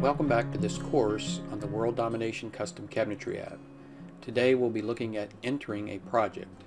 Welcome back to this course on the World Domination Custom Cabinetry app. Today we'll be looking at entering a project.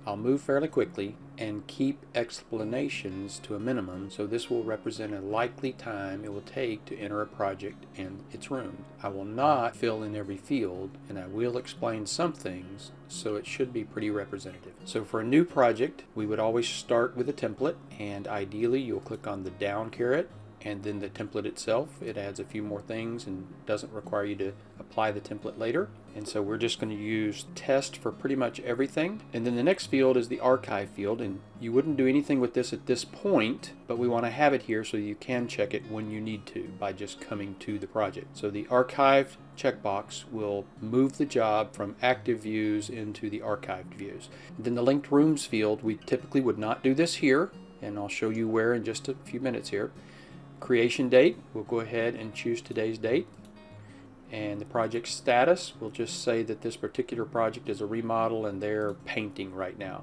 I'll move fairly quickly and keep explanations to a minimum, so this will represent a likely time it will take to enter a project and its room. I will not fill in every field, and I will explain some things, so it should be pretty representative. So for a new project, we would always start with a template, and ideally you'll click on the down caret and then the template itself. It adds a few more things and doesn't require you to apply the template later. And so we're just going to use test for pretty much everything. And then the next field is the archive field, and you wouldn't do anything with this at this point, but we want to have it here so you can check it when you need to by just coming to the project. So the archived checkbox will move the job from active views into the archived views. And then the linked rooms field, we typically would not do this here, and I'll show you where in just a few minutes here. Creation date, we'll go ahead and choose today's date. And the project status, we'll just say that this particular project is a remodel and they're painting right now.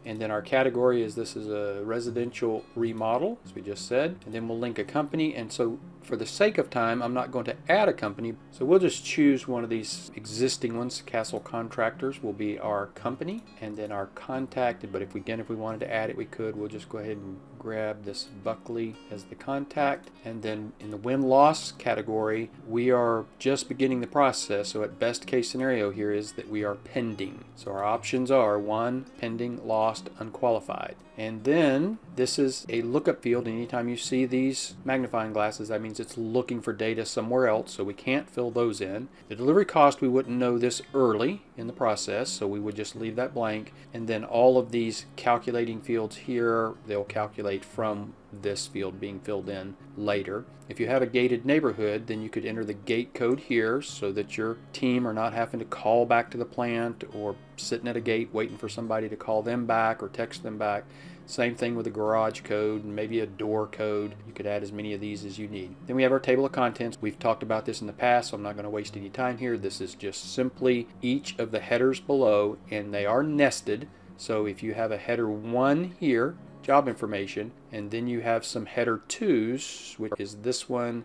And then our category is this is a residential remodel, as we just said. And then we'll link a company. And so for the sake of time, I'm not going to add a company. So we'll just choose one of these existing ones. Castle Contractors will be our company. And then our contact, but if we wanted to add it, we could. We'll just go ahead and grab this Buckley as the contact. And then in the win-loss category, we are just beginning the process. So at best case scenario here is that we are pending. So our options are 1, pending, lost, unqualified. And then this is a lookup field. Anytime you see these magnifying glasses, that means it's looking for data somewhere else, so we can't fill those in. The delivery cost, we wouldn't know this early in the process, so we would just leave that blank. And then all of these calculating fields here, they'll calculate from this field being filled in later. If you have a gated neighborhood, then you could enter the gate code here so that your team are not having to call back to the plant or sitting at a gate waiting for somebody to call them back or text them back. Same thing with a garage code and maybe a door code. You could add as many of these as you need. Then we have our table of contents. We've talked about this in the past, so I'm not going to waste any time here. This is just simply each of the headers below, and they are nested. So if you have a header 1 here, job information, and then you have some header 2s, which is this one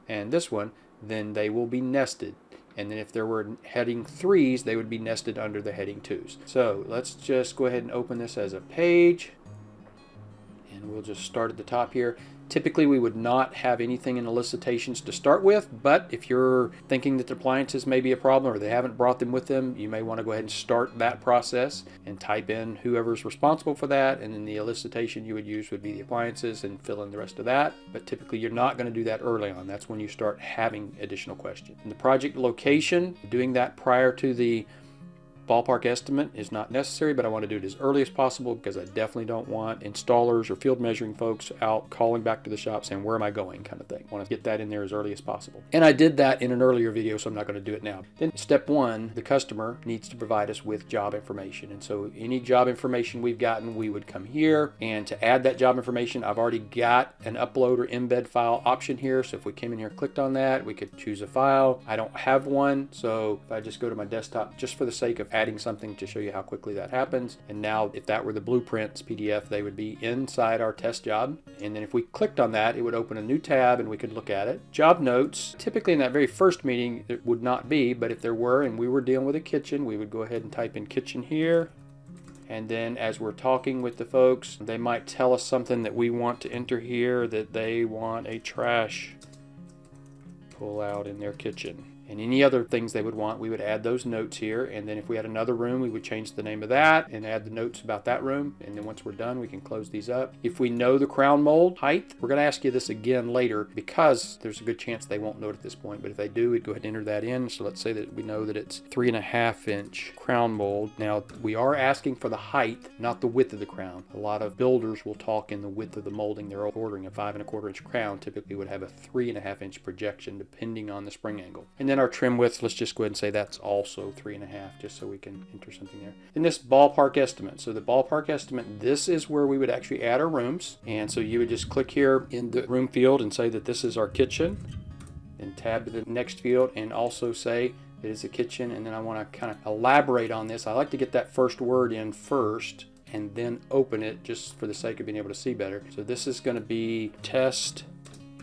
and this one, then they will be nested. And then if there were heading 3s, they would be nested under the heading 2s. So let's just go ahead and open this as a page. And we'll just start at the top here. Typically we would not have anything in elicitations to start with, but if you're thinking that the appliances may be a problem or they haven't brought them with them, you may want to go ahead and start that process and type in whoever's responsible for that, and then the elicitation you would use would be the appliances and fill in the rest of that. But typically you're not going to do that early on. That's when you start having additional questions. In the project location, doing that prior to the ballpark estimate is not necessary, but I want to do it as early as possible because I definitely don't want installers or field measuring folks out calling back to the shop saying, where am I going, kind of thing. I want to get that in there as early as possible. And I did that in an earlier video, so I'm not going to do it now. Then step 1, the customer needs to provide us with job information. And so any job information we've gotten, we would come here, and to add that job information, I've already got an upload or embed file option here. So if we came in here and clicked on that, we could choose a file. I don't have one, so if I just go to my desktop, just for the sake of adding something to show you how quickly that happens. And now if that were the blueprints PDF, they would be inside our test job. And then if we clicked on that, it would open a new tab and we could look at it. Job notes, typically in that very first meeting, it would not be, but if there were and we were dealing with a kitchen, we would go ahead and type in kitchen here. And then as we're talking with the folks, they might tell us something that we want to enter here, that they want a trash pull out in their kitchen. And any other things they would want, we would add those notes here. And then if we had another room, we would change the name of that and add the notes about that room. And then once we're done, we can close these up. If we know the crown mold height, we're going to ask you this again later because there's a good chance they won't know it at this point. But if they do, we'd go ahead and enter that in. So let's say that we know that it's 3.5 inch crown mold. Now we are asking for the height, not the width of the crown. A lot of builders will talk in the width of the molding. They're ordering a 5.25 inch crown. Typically would have a 3.5 inch projection depending on the spring angle. And then our trim width, let's just go ahead and say that's also 3.5, just so we can enter something there. And this ballpark estimate. So the ballpark estimate, this is where we would actually add our rooms. And so you would just click here in the room field and say that this is our kitchen. Then tab to the next field and also say it is a kitchen. And then I want to kind of elaborate on this. I like to get that first word in first and then open it just for the sake of being able to see better. So this is going to be test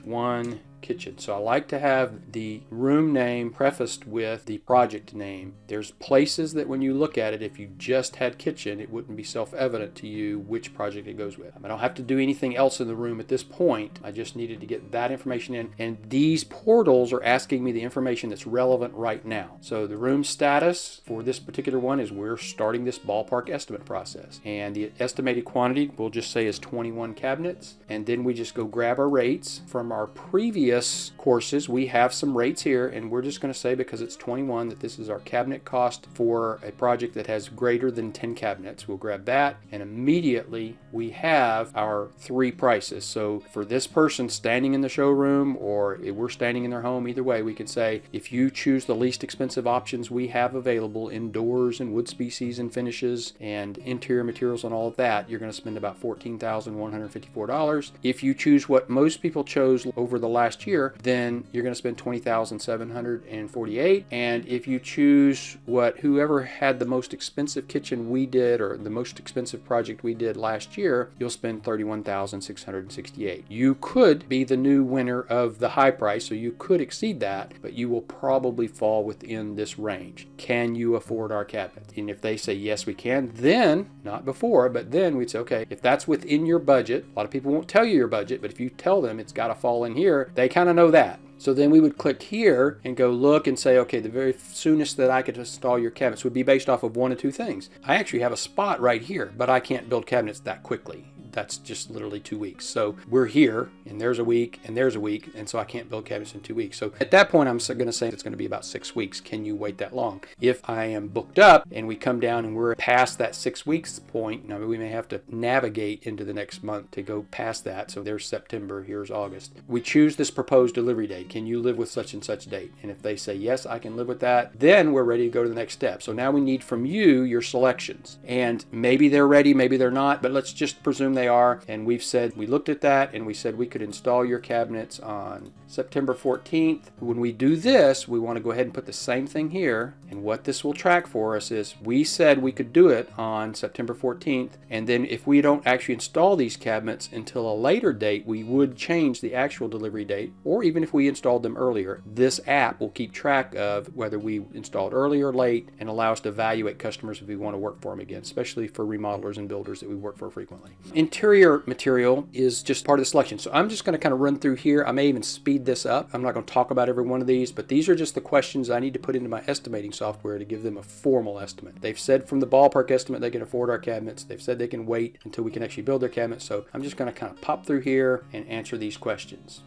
1 kitchen. So I like to have the room name prefaced with the project name. There's places that when you look at it, if you just had kitchen, it wouldn't be self-evident to you which project it goes with. I don't have to do anything else in the room at this point. I just needed to get that information in, and these portals are asking me the information that's relevant right now. So the room status for this particular one is we're starting this ballpark estimate process, and the estimated quantity we'll just say is 21 cabinets, and then we just go grab our rates from our previous courses. We have some rates here, and we're just going to say because it's 21 that this is our cabinet cost for a project that has greater than 10 cabinets. We'll grab that, and immediately we have our three prices. So for this person standing in the showroom, or if we're standing in their home, either way we can say if you choose the least expensive options we have available in doors and wood species and finishes and interior materials and all of that, you're going to spend about $14,154. If you choose what most people chose over the last year, then you're going to spend $20,748. And if you choose what whoever had the most expensive kitchen we did, or the most expensive project we did last year, you'll spend $31,668. You could be the new winner of the high price, so you could exceed that, but you will probably fall within this range. Can you afford our cabinet? And if they say yes we can, then, not before, but then we'd say, okay, if that's within your budget, a lot of people won't tell you your budget, but if you tell them it's got to fall in here, they kind of know that. So then we would click here and go look and say, okay, the very soonest that I could install your cabinets would be based off of one of two things. I actually have a spot right here, but I can't build cabinets that quickly. That's just literally 2 weeks. So we're here, and there's a week, and there's a week, and so I can't build cabinets in 2 weeks. So at that point, I'm going to say it's going to be about 6 weeks. Can you wait that long? If I am booked up and we come down and we're past that 6 weeks point, now we may have to navigate into the next month to go past that. So there's September, here's August. We choose this proposed delivery date. Can you live with such and such date? And if they say, yes, I can live with that, then we're ready to go to the next step. So now we need from you your selections. And maybe they're ready, maybe they're not, but let's just presume they are. And we've said, we looked at that and we said we could install your cabinets on September 14th. When we do this, we want to go ahead and put the same thing here. And what this will track for us is we said we could do it on September 14th. And then if we don't actually install these cabinets until a later date, we would change the actual delivery date. Or even if we installed them earlier, this app will keep track of whether we installed early or late and allow us to evaluate customers if we want to work for them again, especially for remodelers and builders that we work for frequently. Interior material is just part of the selection. So I'm just going to kind of run through here. I may even speed this up. I'm not going to talk about every one of these, but these are just the questions I need to put into my estimating software to give them a formal estimate. They've said from the ballpark estimate they can afford our cabinets. They've said they can wait until we can actually build their cabinets. So I'm just going to kind of pop through here and answer these questions.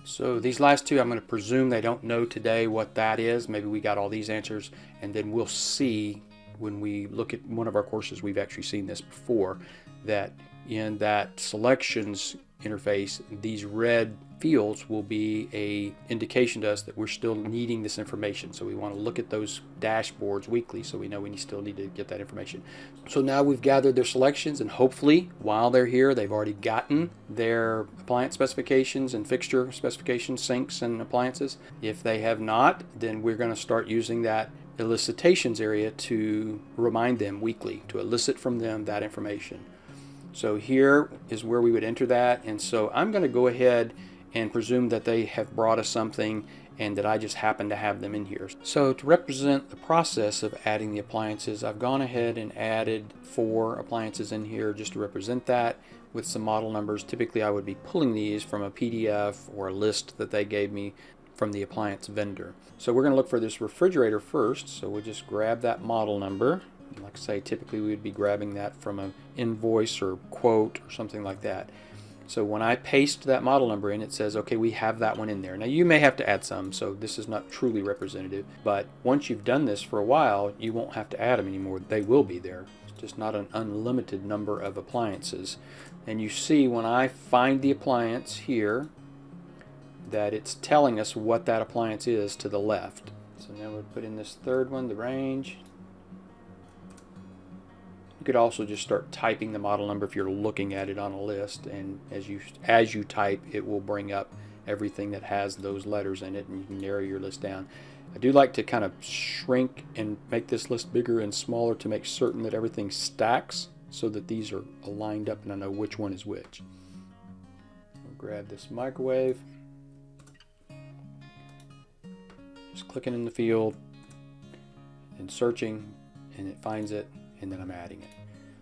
So these last two, I'm going to presume they don't know today what that is. Maybe we got all these answers, and then we'll see when we look at one of our courses, we've actually seen this before, that in that selections interface, these red fields will be a indication to us that we're still needing this information. So we want to look at those dashboards weekly so we know we still need to get that information. So now we've gathered their selections, and hopefully while they're here they've already gotten their appliance specifications and fixture specifications, sinks and appliances. If they have not, then we're going to start using that elicitations area to remind them weekly, to elicit from them that information. So here is where we would enter that, and so I'm going to go ahead and presume that they have brought us something and that I just happen to have them in here. So to represent the process of adding the appliances, I've gone ahead and added 4 appliances in here just to represent that with some model numbers. Typically I would be pulling these from a PDF or a list that they gave me from the appliance vendor. So we're going to look for this refrigerator first, so we'll just grab that model number. Like I say, typically we would be grabbing that from an invoice or quote or something like that. So when I paste that model number in, it says, okay, we have that one in there. Now you may have to add some, so this is not truly representative, but once you've done this for a while, you won't have to add them anymore. They will be there. It's just not an unlimited number of appliances. And you see when I find the appliance here, that it's telling us what that appliance is to the left. So now we'll put in this third one, the range. You could also just start typing the model number if you're looking at it on a list, and as you type, it will bring up everything that has those letters in it, and you can narrow your list down. I do like to kind of shrink and make this list bigger and smaller to make certain that everything stacks so that these are aligned up and I know which one is which. I'll grab this microwave, just clicking in the field and searching, and it finds it, and then I'm adding it.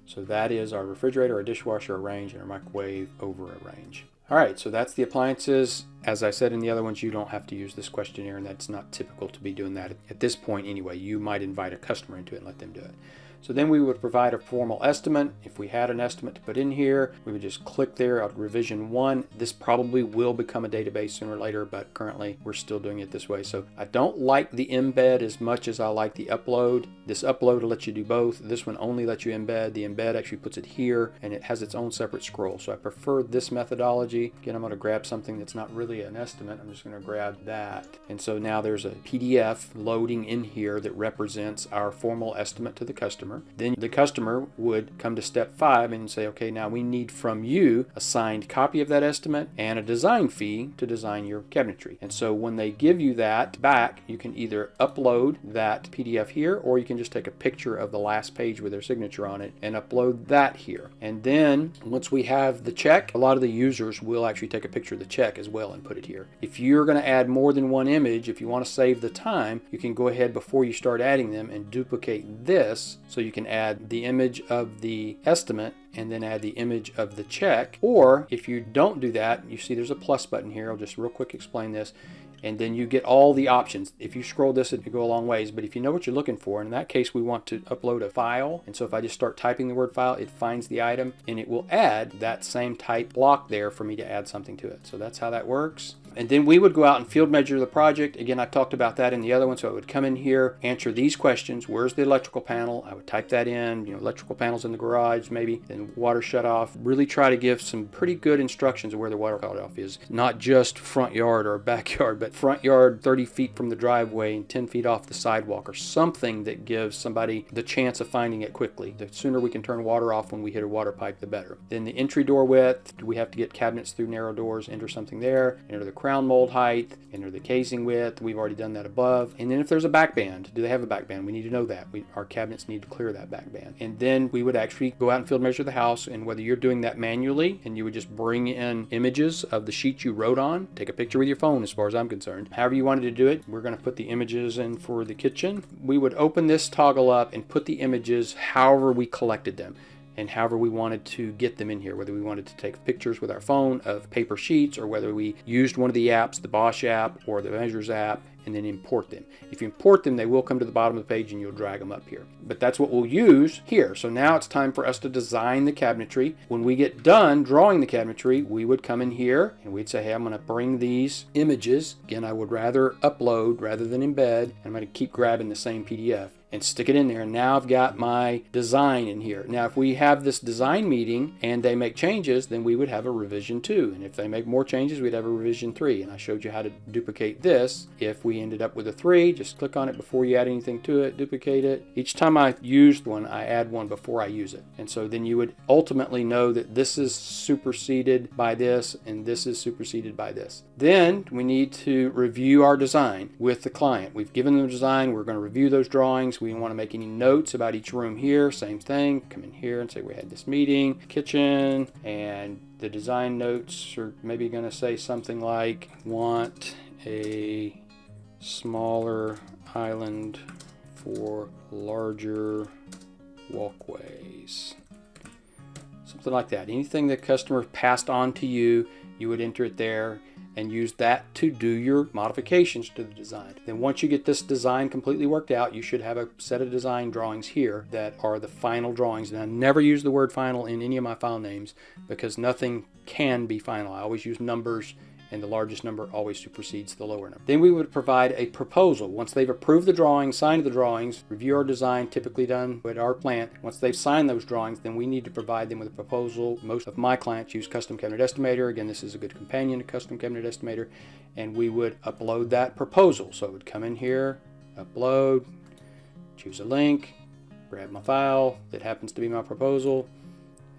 So that is our refrigerator, our dishwasher, our range, and our microwave over a range. Alright, so that's the appliances. As I said in the other ones, you don't have to use this questionnaire, and that's not typical to be doing that at this point anyway. You might invite a customer into it and let them do it. So then we would provide a formal estimate. If we had an estimate to put in here, we would just click there at revision 1. This probably will become a database sooner or later, but currently we're still doing it this way. So I don't like the embed as much as I like the upload. This upload will let you do both. This one only lets you embed. The embed actually puts it here, and it has its own separate scroll. So I prefer this methodology. Again, I'm going to grab something that's not really an estimate. I'm just going to grab that. And so now there's a PDF loading in here that represents our formal estimate to the customer. Then the customer would come to step 5 and say, okay, now we need from you a signed copy of that estimate and a design fee to design your cabinetry. And so when they give you that back, you can either upload that PDF here, or you can just take a picture of the last page with their signature on it and upload that here. And then once we have the check, a lot of the users will actually take a picture of the check as well and put it here. If you're going to add more than one image, if you want to save the time, you can go ahead before you start adding them and duplicate this, so you can add the image of the estimate and then add the image of the check. Or if you don't do that, you see there's a plus button here. I'll just real quick explain this. And then you get all the options. If you scroll this, it could go a long ways, but if you know what you're looking for, in that case we want to upload a file, and so if I just start typing the word file, it finds the item and it will add that same type block there for me to add something to it. So that's how that works. And then we would go out and field measure the project. Again, I talked about that in the other one. So I would come in here, answer these questions. Where's the electrical panel? I would type that in, electrical panels in the garage, maybe, then water shut off. Really try to give some pretty good instructions of where the water shut off is. Not just front yard or backyard, but front yard 30 feet from the driveway and 10 feet off the sidewalk, or something that gives somebody the chance of finding it quickly. The sooner we can turn water off when we hit a water pipe, the better. Then the entry door width. Do we have to get cabinets through narrow doors? Enter something there. Enter the crown mold height, enter the casing width. We've already done that above. And then if there's a back band, do they have a back band? We need to know that. Our cabinets need to clear that back band. And then we would actually go out and field measure the house, and whether you're doing that manually and you would just bring in images of the sheet you wrote on, take a picture with your phone as far as I'm concerned. However you wanted to do it, we're going to put the images in for the kitchen. We would open this toggle up and put the images however we collected them, and however we wanted to get them in here, whether we wanted to take pictures with our phone of paper sheets, or whether we used one of the apps, the Bosch app or the Measures app, and then import them. If you import them, they will come to the bottom of the page and you'll drag them up here. But that's what we'll use here. So now it's time for us to design the cabinetry. When we get done drawing the cabinetry, we would come in here and we'd say, hey, I'm going to bring these images. Again, I would rather upload rather than embed. And I'm going to keep grabbing the same PDF and stick it in there. And now I've got my design in here. Now, if we have this design meeting and they make changes, then we would have a revision 2. And if they make more changes, we'd have a revision 3. And I showed you how to duplicate this. If we ended up with a 3, just click on it before you add anything to it, duplicate it. Each time I used one, I add one before I use it. And so then you would ultimately know that this is superseded by this and this is superseded by this. Then we need to review our design with the client. We've given them the design. We're going to review those drawings. We want to make any notes about each room here. Same thing. Come in here and say we had this meeting, kitchen, and the design notes are maybe going to say something like, want a smaller island for larger walkways. Something like that. Anything the customer passed on to you, you would enter it there and use that to do your modifications to the design. Then once you get this design completely worked out, you should have a set of design drawings here that are the final drawings. And I never use the word final in any of my file names because nothing can be final. I always use numbers and the largest number always supersedes the lower number. Then we would provide a proposal. Once they've approved the drawings, signed the drawings, review our design, typically done at our plant. Once they've signed those drawings, then we need to provide them with a proposal. Most of my clients use Custom Cabinet Estimator. Again, this is a good companion to Custom Cabinet Estimator, and we would upload that proposal. So it would come in here, upload, choose a link, grab my file that happens to be my proposal,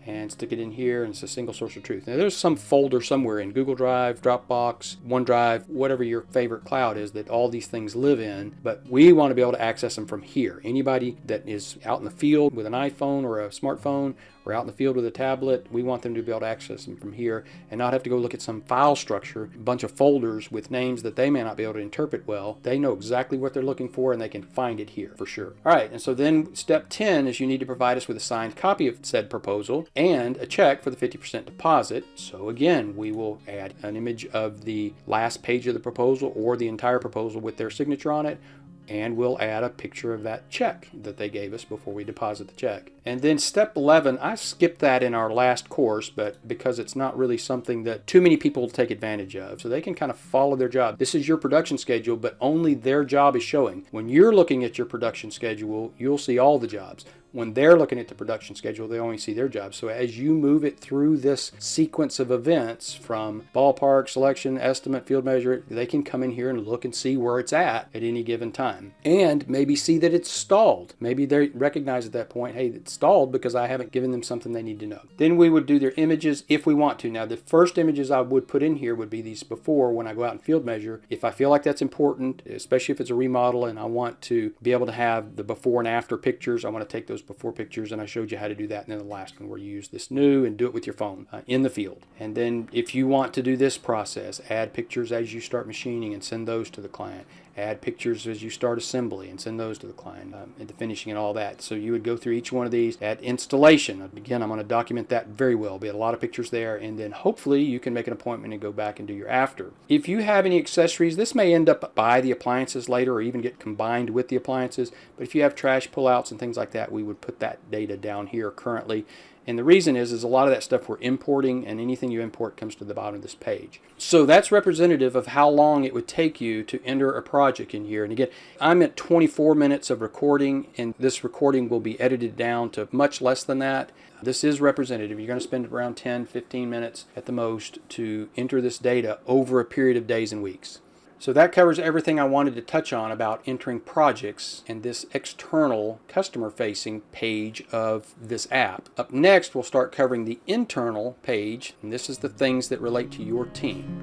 and stick it in here, and it's a single source of truth. Now there's some folder somewhere in Google Drive, Dropbox, OneDrive, whatever your favorite cloud is that all these things live in, but we want to be able to access them from here. Anybody that is out in the field with an iPhone or a smartphone, or out in the field with a tablet, we want them to be able to access them from here and not have to go look at some file structure, a bunch of folders with names that they may not be able to interpret well. They know exactly what they're looking for, and they can find it here for sure. All right, and so then step 10 is you need to provide us with a signed copy of said proposal and a check for the 50% deposit. So again, we will add an image of the last page of the proposal or the entire proposal with their signature on it, and we'll add a picture of that check that they gave us before we deposit the check. And then step 11, I skipped that in our last course, but because it's not really something that too many people take advantage of, so they can kind of follow their job. This is your production schedule, but only their job is showing. When you're looking at your production schedule, you'll see all the jobs. When they're looking at the production schedule, they only see their job. So as you move it through this sequence of events from ballpark, selection, estimate, field measure, they can come in here and look and see where it's at any given time. And maybe see that it's stalled. Maybe they recognize at that point, hey, it's stalled because I haven't given them something they need to know. Then we would do their images if we want to. Now, the first images I would put in here would be these before when I go out and field measure. If I feel like that's important, especially if it's a remodel and I want to be able to have the before and after pictures, I want to take those before pictures, and I showed you how to do that. And then the last one where you use this new and do it with your phone in the field. And then if you want to do this process, add pictures as you start machining and send those to the client. Add pictures as you start assembly and send those to the client and the finishing and all that. So you would go through each one of these at installation. Again, I'm going to document that very well. Be a lot of pictures there, and then hopefully you can make an appointment and go back and do your after. If you have any accessories, this may end up by the appliances later or even get combined with the appliances, but if you have trash pullouts and things like that, we would put that data down here currently. And the reason is a lot of that stuff we're importing, and anything you import comes to the bottom of this page. So that's representative of how long it would take you to enter a project in here. And again, I'm at 24 minutes of recording, and this recording will be edited down to much less than that. This is representative. You're going to spend around 10, 15 minutes at the most to enter this data over a period of days and weeks. So that covers everything I wanted to touch on about entering projects in this external customer-facing page of this app. Up next, we'll start covering the internal page, and this is the things that relate to your team.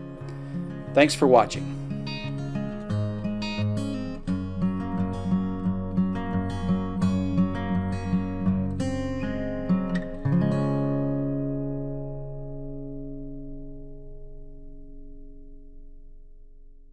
Thanks for watching.